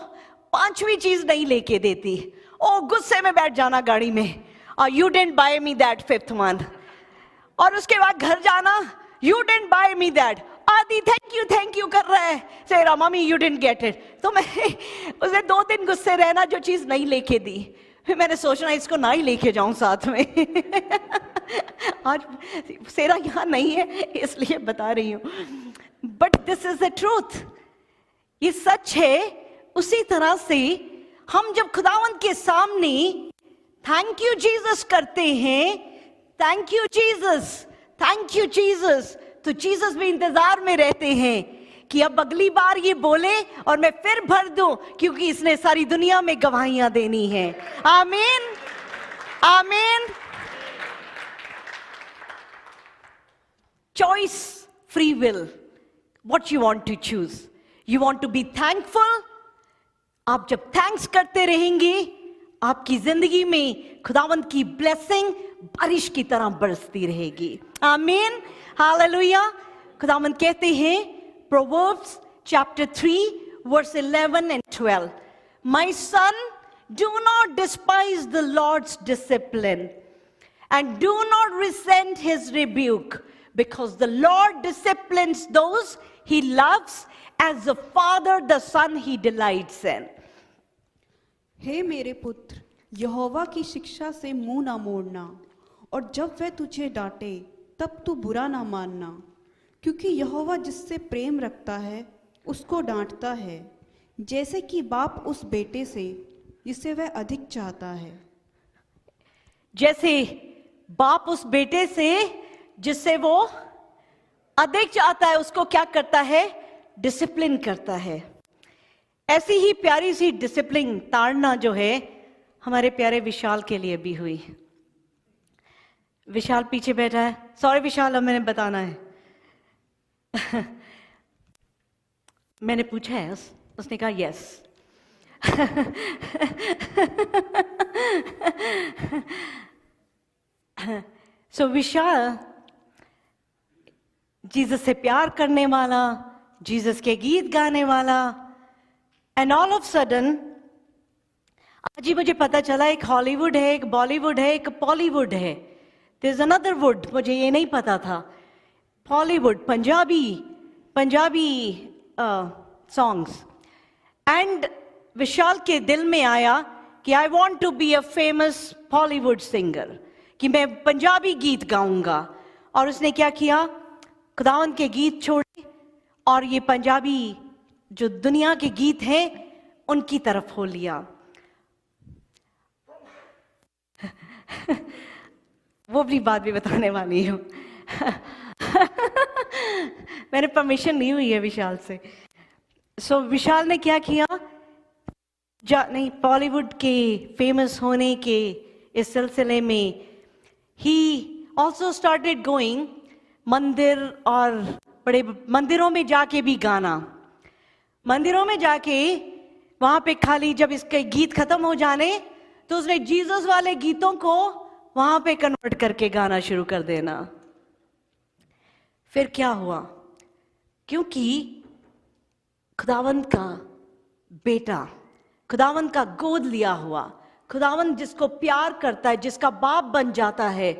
5वीं चीज नहीं लेके देती। ओ गुस्से में बैठ जाना गाड़ी में, you didn't buy me that 5th one। और उसके बाद घर जाना, you didn't buy me that. आदि थैंक यू कर रहा है, सेरा mummy you didn't get it. तो मैं उसे 2 दिन गुस्से रहना जो चीज नहीं लेके दी। फिर मैंने सोचना इसको ना ही लेके जाऊं साथ में। आज सेरा यहां नहीं है इसलिए बता रही हूं, but this is the truth, ये सच है। उसी तरह से हम जब खुदावंद के सामने थैंक यू जीसस करते हैं, thank you Jesus, thank you Jesus, तो जीसस भी इंतजार में रहते हैं कि अब अगली बार ये बोले और मैं फिर भर दूं, क्योंकि इसने सारी दुनिया में गवाहियां देनी है। आमीन, आमीन। Choice, free will, what you want to choose. You want to be thankful. आप जब थैंक्स करते रहेंगे, आपकी जिंदगी में खुदावंद की ब्लेसिंग बारिश की तरह बरसती रहेगी। आमीन, हालेलुया। खुदावंद कहते हैं Proverbs chapter 3 verse 11 and 12, my son, do not despise the Lord's discipline and do not resent his rebuke, because the Lord disciplines those he loves, as a father the son he delights in। हे मेरे पुत्र, यहोवा की शिक्षा से मुंह ना मोड़ना, और जब वह तुझे डांटे तब तू बुरा ना मानना, क्योंकि यहोवा जिससे प्रेम रखता है उसको डांटता है, जैसे कि बाप उस बेटे से जिसे वह अधिक चाहता है। जैसे बाप उस बेटे से जिससे वो अधिक चाहता है, उसको क्या करता है? डिसिप्लिन करता है। ऐसी ही प्यारी सी डिसिप्लिन ताड़ना जो है हमारे प्यारे विशाल के लिए भी हुई। विशाल पीछे बैठा है, सॉरी विशाल, अब मैंने बताना है। मैंने पूछा है, उसने कहा यस। सो विशाल जीसस से प्यार करने वाला, जीसस के गीत गाने वाला, एंड ऑल ऑफ सडन आज ही मुझे पता चला एक हॉलीवुड है, एक बॉलीवुड है, एक पॉलीवुड है। देयर इज अनदर वुड, मुझे ये नहीं पता था। Hollywood, Punjabi songs. And Vishal के दिल में आया कि I want to be a famous Bollywood singer, कि मैं पंजाबी गीत गाऊंगा। और उसने क्या किया, खुदावंद के गीत छोड़े और ये पंजाबी जो दुनिया के गीत हैं उनकी तरफ हो लिया। वो भी बात भी बताने वाली हूँ। मैंने परमिशन ली हुई है विशाल से। सो विशाल ने क्या किया, नहीं बॉलीवुड के फेमस होने के इस सिलसिले में ही ऑल्सो स्टार्टेड गोइंग मंदिर, और बड़े मंदिरों में जाके भी गाना। मंदिरों में जाके वहां पे खाली जब इसके गीत खत्म हो जाने तो उसने जीसस वाले गीतों को वहां पे कन्वर्ट करके गाना शुरू कर देना। फिर क्या हुआ, क्योंकि खुदावंद का बेटा, खुदावंद का गोद लिया हुआ, खुदावंद जिसको प्यार करता है, जिसका बाप बन जाता है,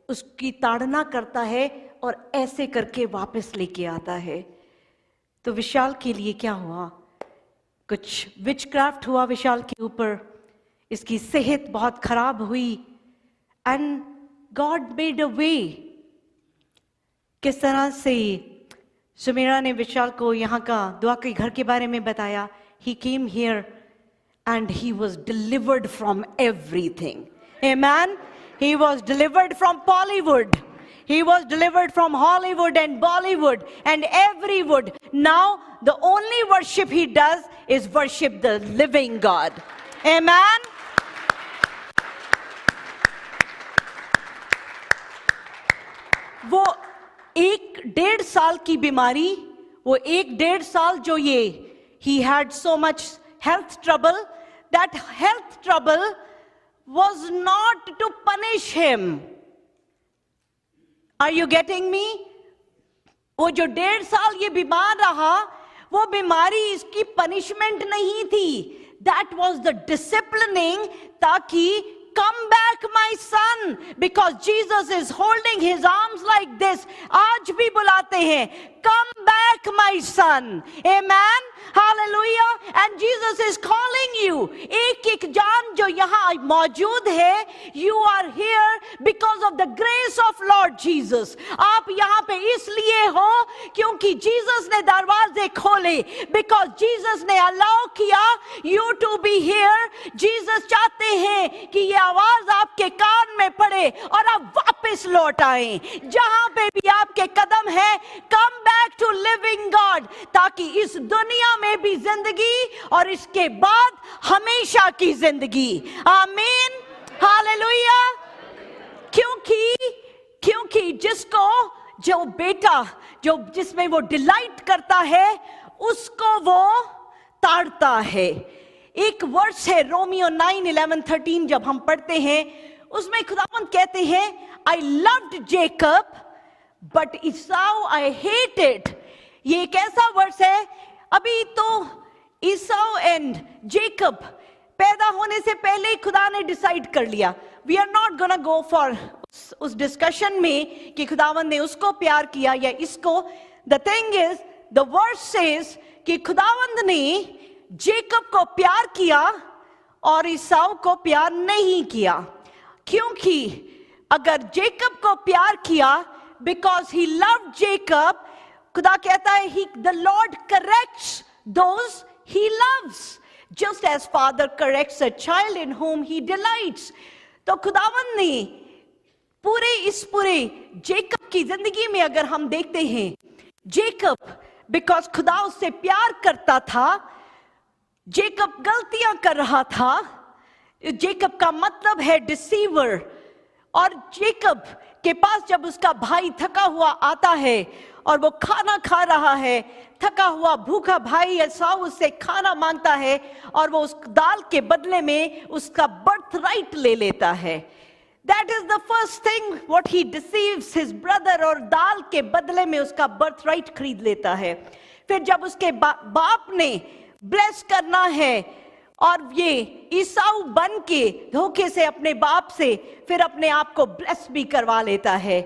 उसकी ताड़ना करता है और ऐसे करके वापस लेके आता है। तो विशाल के लिए क्या हुआ, कुछ विचक्राफ्ट हुआ विशाल के ऊपर, इसकी सेहत बहुत खराब हुई, एंड गॉड मेड अ वे। किस तरह से सुमेरा ने विशाल को यहाँ का दुआ के घर के बारे में बताया। He came here and he was delivered from everything. Amen. He was delivered from Bollywood. He was delivered from Hollywood and Bollywood and every wood. Now the only worship he does is worship the living God. Amen. वो 1.5 साल की बीमारी, वो 1.5 साल जो ये he had so much health trouble, that health trouble was not to punish him. Are you getting me? वो जो 1.5 साल ये बीमार रहा, वो बीमारी इसकी पनिशमेंट नहीं थी। That was the disciplining, ताकि come back my son, because Jesus is holding his arms like this. आज भी बुलाते हैं, come back my son. Amen. Hallelujah. And Jesus is calling you. एक एक जान जो यहाँ मौजूद है, you are here because of the grace of Lord Jesus. आप यहाँ पे इसलिए हो क्योंकि Jesus ने दरवाजे खोले, because Jesus ने allow किया you to be here. Jesus चाहते हैं कि ये आवाज आपके कान में पड़े और आप वापस लौट आए। जहां पे भी आपके कदम है, come back to living God, ताकि इस दुनिया में भी जिंदगी और इसके बाद हमेशा की जिंदगी। आमीन। हालेलुया। क्योंकि जिसको जो बेटा जो जिसमें वो डिलाइट करता है उसको वो ताड़ता है। एक वर्स है रोमियो 9:11-13 जब हम पढ़ते हैं, उसमें खुदावंद कहते हैं I loved Jacob but Esau I hated. ये एक ऐसा वर्स है, अभी तो ईसाऊ एंड जेकब पैदा होने से पहले ही खुदा ने डिसाइड कर लिया। We are not gonna go for उस डिस्कशन में कि खुदावंद ने उसको प्यार किया या इसको। The thing is the verse says कि खुदावंद ने जेकब को प्यार किया और ईसाऊ को प्यार नहीं किया। क्योंकि अगर जेकब को प्यार किया, बिकॉज ही लव्ड जेकब, खुदा कहता है he the Lord corrects those he loves, just as father corrects a child in home he delights. तो खुदावंद ने पूरे जेकब की जिंदगी में अगर हम देखते हैं, जेकब बिकॉज खुदा उससे प्यार करता था, जेकब गलतियां कर रहा था। जेकब का मतलब है डिसीवर। और जेकब के पास जब उसका भाई थका हुआ आता है और वो खाना खा रहा है, थका हुआ भूखा भाई एसाऊ उससे खाना मांगता है और वो उस दाल के बदले में उसका बर्थ राइट ले लेता है। That is the first thing what he deceives his brother, और दाल के बदले में उसका बर्थ राइट खरीद लेता है। फिर जब उसके बाप ने ब्लेस करना है और ये ईसाऊ बन के धोखे से अपने बाप से फिर अपने आप को ब्लेस भी करवा लेता है।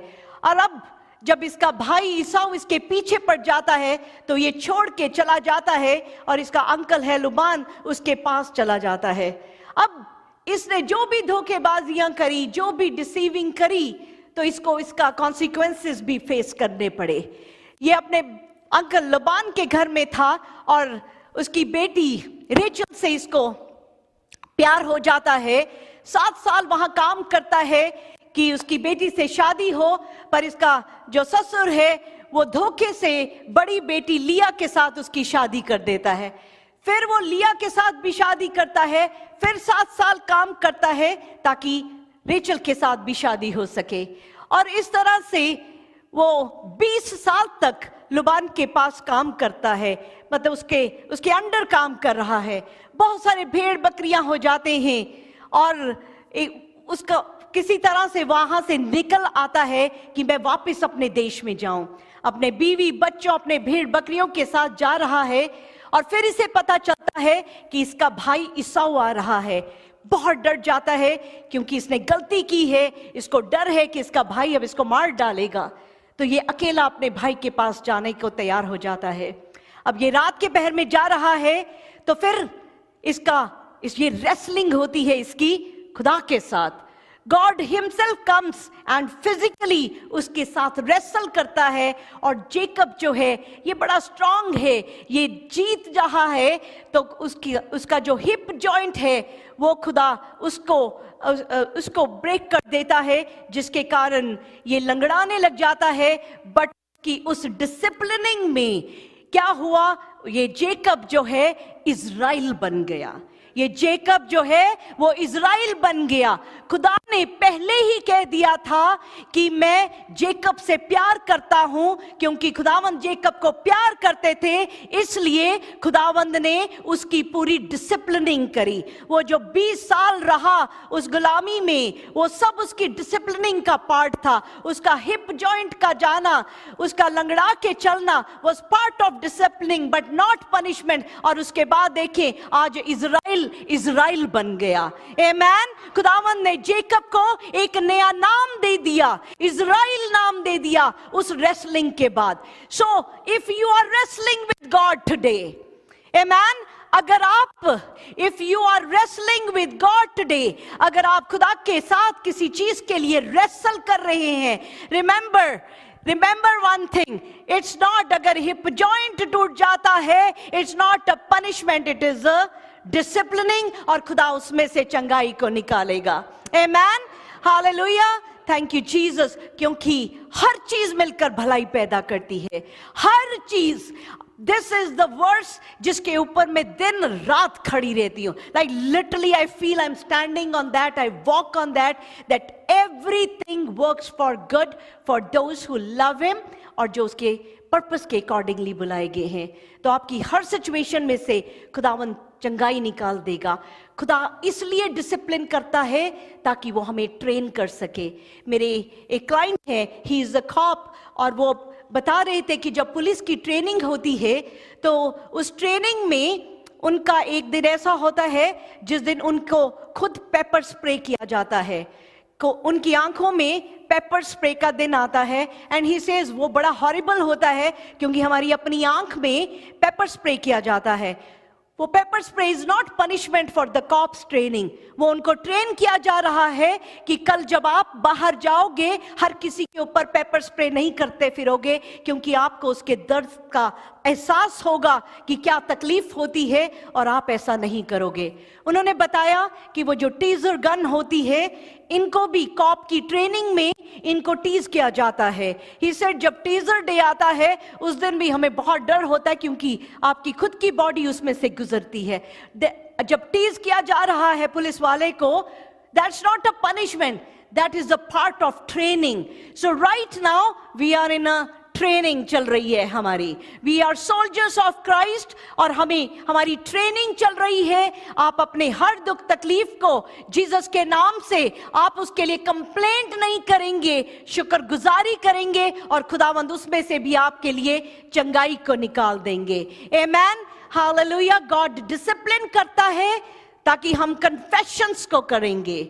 और अब जब इसका भाई ईसाऊ इसके पीछे पड़ जाता है तो ये छोड़ के चला जाता है और इसका अंकल है लुबान उसके पास चला जाता है। अब इसने जो भी धोखेबाजियां करी, जो भी डिसीविंग करी, तो इसको इसका कॉन्सिक्वेंसेस भी फेस करने पड़े। ये अपने अंकल लबान के घर में था और उसकी बेटी रेचल से इसको प्यार हो जाता है। 7 साल वहां काम करता है कि उसकी बेटी से शादी हो, पर इसका जो ससुर है वो धोखे से बड़ी बेटी लिया के साथ उसकी शादी कर देता है। फिर वो लिया के साथ भी शादी करता है, फिर 7 साल काम करता है ताकि रेचल के साथ भी शादी हो सके। और इस तरह से वो 20 साल तक लुबान के पास काम करता है, मतलब उसके अंडर काम कर रहा है। बहुत सारे भेड़ बकरियां हो जाते हैं और उसका किसी तरह से वहां से निकल आता है कि मैं वापस अपने देश में जाऊं। अपने बीवी बच्चों अपने भेड़ बकरियों के साथ जा रहा है और फिर इसे पता चलता है कि इसका भाई ईसाऊ आ रहा है। बहुत डर जाता है क्योंकि इसने गलती की है, इसको डर है कि इसका भाई अब इसको मार डालेगा। तो ये अकेला अपने भाई के पास जाने को तैयार हो जाता है। अब ये रात के पहर में जा रहा है तो फिर ये रेसलिंग होती है इसकी खुदा के साथ। God himself comes and physically उसके साथ रेसल करता है। और जेकब जो है ये बड़ा स्ट्रांग है, ये जीत रहा है तो उसका जो हिप जॉइंट है वो खुदा उसको ब्रेक कर देता है, जिसके कारण ये लंगड़ाने लग जाता है। बट कि उस डिसिप्लिनिंग में क्या हुआ, ये जेकब जो है इज़राइल बन गया। ये जेकब जो है वो इज़राइल बन गया। खुदा ने पहले ही कह दिया था कि मैं जेकब से प्यार करता हूं, क्योंकि खुदावंद जेकब को प्यार करते थे, इसलिए खुदावंद ने उसकी पूरी डिसिप्लिनिंग करी। वो जो 20 साल रहा उस गुलामी में, वो सब उसकी डिसिप्लिनिंग का पार्ट था। उसका हिप जॉइंट का जाना, उसका लंगड़ा के चलना was part of disciplining but not punishment. और उसके बाद देखें आज इज़राइल बन गया। आमेन। खुदावंद ने जेकब को एक नया नाम दे दिया, इज़राइल नाम दे दिया उस रेसलिंग के बाद। So if you are wrestling with God today, amen, अगर आप if you are wrestling with God today, अगर आप खुदा के साथ किसी चीज के लिए रेसल कर रहे हैं, remember one thing, it's not, अगर हिप जॉइंट टूट जाता है, it's not a punishment, it is a disciplining, और खुदा उसमें से चंगाई को निकालेगा। आमेन, हालेलुया, थैंक यू जीसस। क्योंकि हर चीज मिलकर भलाई पैदा करती है, हर चीज। दिस इज द वर्स जिसके ऊपर मैं दिन रात खड़ी रहती हूँ। Like literally I feel I am standing on that, I walk on that everything works for good for those who love him, और जो उसके पर्पस के अकॉर्डिंगली बुलाए गए हैं। तो आपकी हर सिचुएशन में से खुदावन चंगाई निकाल देगा। खुदा इसलिए डिसिप्लिन करता है ताकि वो हमें ट्रेन कर सके। मेरे एक क्लाइंट है, ही इज अ कॉप, और वो बता रहे थे कि जब पुलिस की ट्रेनिंग होती है तो उस ट्रेनिंग में उनका एक दिन ऐसा होता है जिस दिन उनको खुद पेपर स्प्रे किया जाता है। को उनकी आंखों में पेपर स्प्रे का दिन आता है। एंड ही सेज वो बड़ा हॉरिबल होता है क्योंकि हमारी अपनी आंख में पेपर स्प्रे किया जाता है। वो pepper spray is not punishment for the cops training. वो उनको ट्रेन किया जा रहा है कि कल जब आप बाहर जाओगे हर किसी के ऊपर पेपर स्प्रे नहीं करते फिरोगे, क्योंकि आपको उसके दर्द का एहसास होगा कि क्या तकलीफ होती है, और आप ऐसा नहीं करोगे। उन्होंने बताया कि वो जो टीजर गन होती है, इनको भी कॉप की ट्रेनिंग में इनको टीज किया जाता है। ही सेड जब टीजर डे आता है उस दिन भी हमें बहुत डर होता है क्योंकि आपकी खुद की बॉडी उसमें से गुजरती है। जब टीज किया जा रहा है पुलिस वाले को, that's not a punishment, that is a part of training. So right now we are in a training चल रही है हमारी। We are soldiers of Christ, और हमारी ट्रेनिंग चल रही है। आप अपने हर दुख तकलीफ को जीसस के नाम से आप उसके लिए कंप्लेंट नहीं करेंगे, शुक्रगुजारी करेंगे, और खुदावंद उसमें से भी आपके लिए चंगाई को निकाल देंगे। आमेन, हालेलुया। गॉड डिसिप्लिन करता है ताकि हम कन्फेशंस को करेंगे।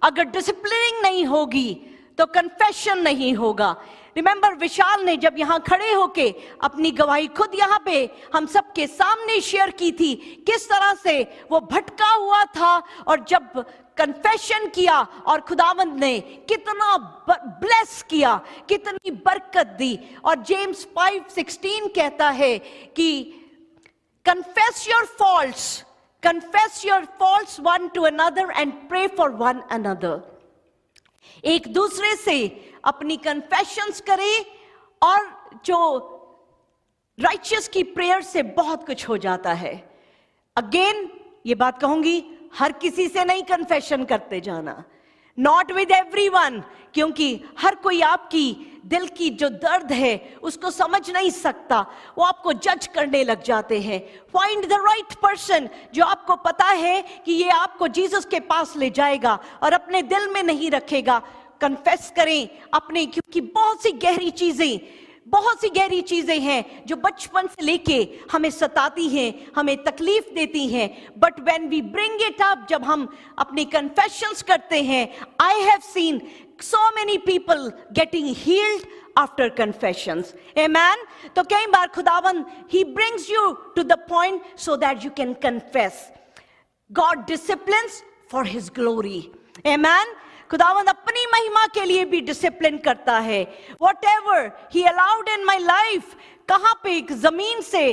अगर डिसिप्लिनिंग नहीं होगी तो कन्फेशन नहीं होगा। रिमेंबर, विशाल ने जब यहां खड़े होके अपनी गवाही खुद यहां पे हम सबके सामने शेयर की थी, किस तरह से वो भटका हुआ था, और जब कन्फेशन किया और खुदावंद ने कितना ब्लेस किया, कितनी बरकत दी। और जेम्स 5:16 कहता है कि confess your faults one to another and pray for one another। एक दूसरे से अपनी कन्फेशंस करें, और जो राइचियस की प्रेयर से बहुत कुछ हो जाता है। अगेन ये बात कहूंगी, हर किसी से नहीं कन्फेशन करते जाना, नॉट विद एवरीवन, क्योंकि हर कोई आपकी दिल की जो दर्द है उसको समझ नहीं सकता, वो आपको जज करने लग जाते हैं। फाइंड द राइट पर्सन जो आपको पता है कि ये आपको जीसस के पास ले जाएगा और अपने दिल में नहीं रखेगा। कन्फेस करें अपने, क्योंकि बहुत सी गहरी चीजें हैं जो बचपन से लेके हमें सताती हैं, हमें तकलीफ देती हैं। But when we bring it up, जब हम अपनी कन्फेशंस करते हैं, I have seen so many people getting healed after confessions। Amen। तो कई बार खुदावन he brings you to the point so that you can confess। God disciplines for his glory। Amen। खुदावंद अपनी महिमा के लिए भी डिसिप्लिन करता है। Whatever he allowed in my life, कहां पे एक जमीन से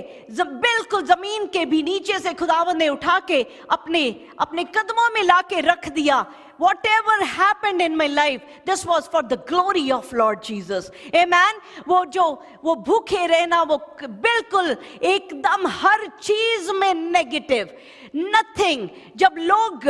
बिल्कुल जमीन के भी नीचे से खुदावंद ने उठा के अपने कदमों में लाके रख दिया। Whatever happened in my life, this was for the glory of Lord Jesus। Amen। वो भूखे रहना, वो बिल्कुल एकदम हर चीज में नेगेटिव, नथिंग। जब लोग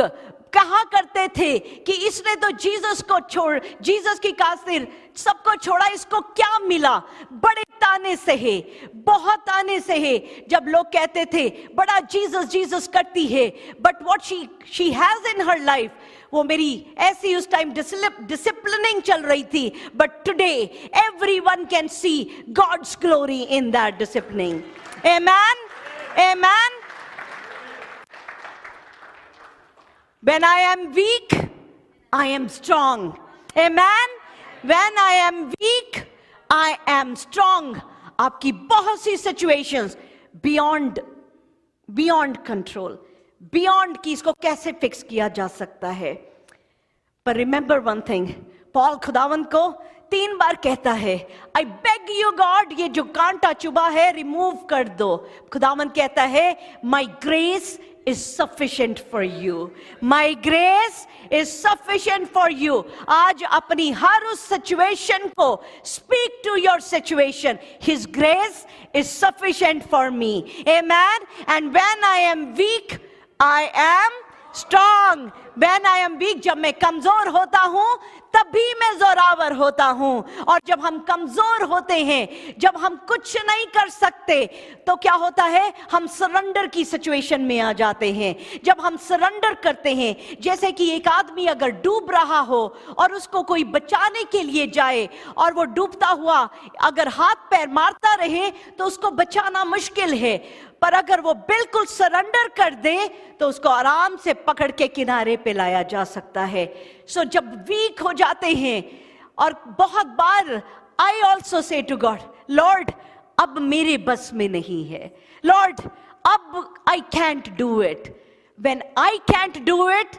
कहा करते थे कि इसने तो जीसस की खातिर सबको छोड़ा, इसको क्या मिला, बड़े ताने सहे, बहुत ताने सहे। जब लोग कहते थे बड़ा जीसस करती है, but what she has in her life, वो मेरी ऐसी उस टाइम डिसिप्लिनिंग चल रही थी। But today everyone can see God's glory in that disciplining. आमेन, आमेन। When I am weak, I am strong। Amen। When I am weak, I am strong। आपकी बहुत सी situations beyond control, beyond कि इसको कैसे फिक्स किया जा सकता है। पर remember one thing, पॉल खुदावन को 3 बार कहता है, I beg you God, ये जो कांटा चुभा है रिमूव कर दो। खुदावन कहता है, My grace is sufficient for you। My grace is sufficient for you। आज अपनी हर उस सिचुएशन को speak to your situation। His grace is sufficient for me। Amen। And when I am weak, I am strong। When I am weak, जब मैं कमजोर होता हूं तभी मैं जोरावर होता हूं। और जब हम कमजोर होते हैं, जब हम कुछ नहीं कर सकते, तो क्या होता है, हम सरेंडर की सिचुएशन में आ जाते हैं। जब हम सरेंडर करते हैं, जैसे कि एक आदमी अगर डूब रहा हो और उसको कोई बचाने के लिए जाए, और वो डूबता हुआ अगर हाथ पैर मारता रहे तो उसको बचाना मुश्किल है। पर अगर वो बिल्कुल सरेंडर कर दे तो उसको आराम से पकड़ के किनारे पे लाया जा सकता है। सो जब वीक हो जाते हैं, और बहुत बार I also say to God, Lord अब मेरे बस में नहीं है, लॉर्ड अब I can't do it. When I can't do it,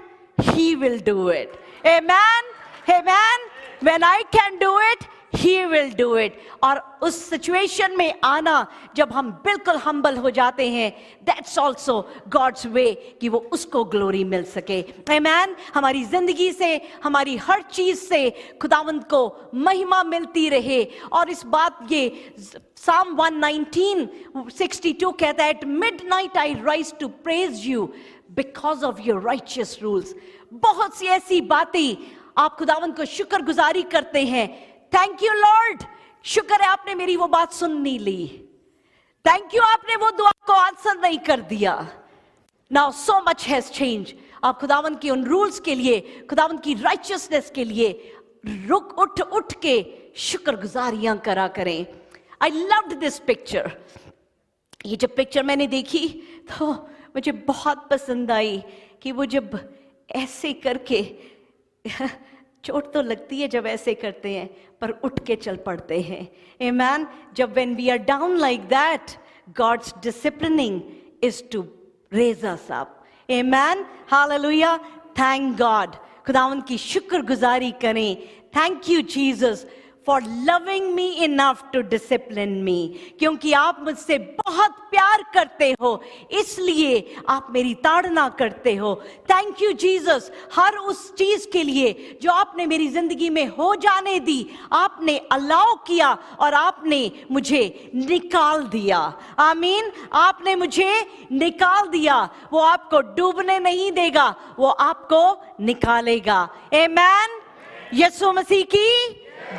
he will do it. Amen, amen. When I can do it, He will do it। और उस सिचुएशन में आना, जब हम बिल्कुल हम्बल हो जाते हैं, that's also God's way कि वो उसको ग्लोरी मिल सके। आमेन। हमारी जिंदगी से, हमारी हर चीज से खुदावंद को महिमा मिलती रहे। और इस बात ये Psalm 119:62 कहता है, At midnight I rise to praise you because of your righteous rules। बहुत सी ऐसी बातें आप खुदावंद को शुक्रगुजारी करते हैं। थैंक यू लॉर्ड शुक्र है आपने मेरी वो बात सुन नहीं ली, थैंक यू आपने वो दुआ को आंसर नहीं कर दिया। Now so much has change. आप खुदावन की उन रूल्स के लिए, खुदावन की राइचियसनेस के लिए उठ के शुक्रगुजारियां करा करें। I loved this picture. ये जब पिक्चर मैंने देखी तो मुझे बहुत पसंद आई कि वो जब ऐसे करके चोट तो लगती है जब ऐसे करते हैं, पर उठ के चल पड़ते हैं। आमेन। जब when we are down like that, God's disciplining is to raise us up. Amen. Hallelujah. Thank God. खुदावंद की शुक्रगुजारी करें। Thank you Jesus for loving me enough to discipline me. क्योंकि आप मुझसे बहुत प्यार करते हो, इसलिए आप मेरी ताड़ना करते हो। थैंक यू जीसस, हर उस चीज के लिए जो आपने मेरी जिंदगी में हो जाने दी, आपने अलाउ किया और आपने मुझे निकाल दिया। आमीन। आपने मुझे निकाल दिया। वो आपको डूबने नहीं देगा, वो आपको निकालेगा। आमीन। यीशु मसीह की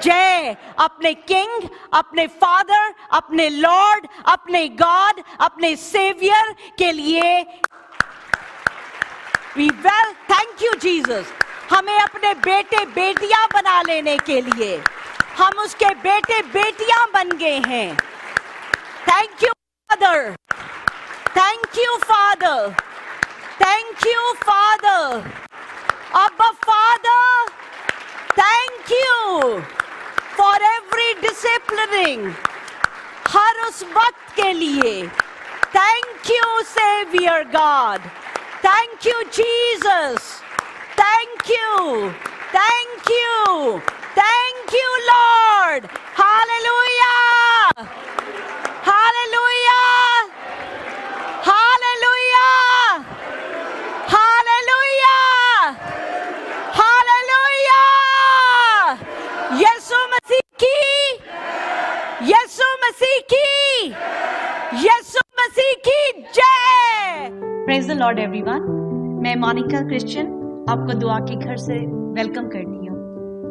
जय। अपने किंग, अपने फादर, अपने लॉर्ड, अपने गॉड, अपने सेवियर के लिए we well thank you Jesus. हमें अपने बेटे बेटियां बना लेने के लिए हम उसके बेटे बेटियां बन गए हैं। Thank you father, thank you father, thank you father, अब्बा father, thank you for every disciplining, हर उस वक्त के लिए। Thank you saviour God, thank you Jesus, thank you, thank you, thank you Lord. Hallelujah, hallelujah, hallelujah, hallelujah, hallelujah. यीशु मसीह की, यीशु मसीह की, यीशु मसीह की जय। Praise the Lord everyone. मैं मोनिका क्रिश्चियन आपको दुआ के घर से वेलकम करती हूँ।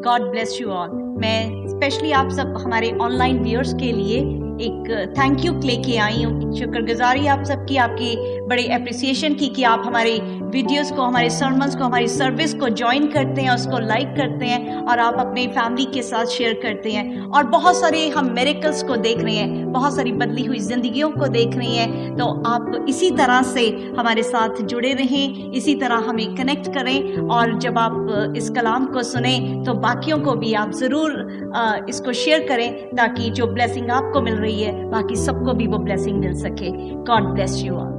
God bless you all. मैं स्पेशली आप सब हमारे ऑनलाइन व्यूअर्स के लिए एक थैंक यू लेके आई हूँ। शुक्रगुजारी आप सबकी, आपकी बड़ी अप्रिसिएशन की कि आप हमारे वीडियोस को, हमारे सर्मन्स को, हमारी सर्विस को ज्वाइन करते हैं, उसको लाइक करते हैं और आप अपनी फैमिली के साथ शेयर करते हैं। और बहुत सारे हम मिरेकल्स को देख रहे हैं, बहुत सारी बदली हुई जिंदगियों को देख रहे हैं। तो आप इसी तरह से हमारे साथ जुड़े रहें, इसी तरह हमें कनेक्ट करें। और जब आप इस कलाम को सुने तो बाकियों को भी आप ज़रूर इसको शेयर करें, ताकि जो ब्लेसिंग आपको मिल रही है बाकी सबको भी वो ब्लेसिंग मिल सके। God bless you all.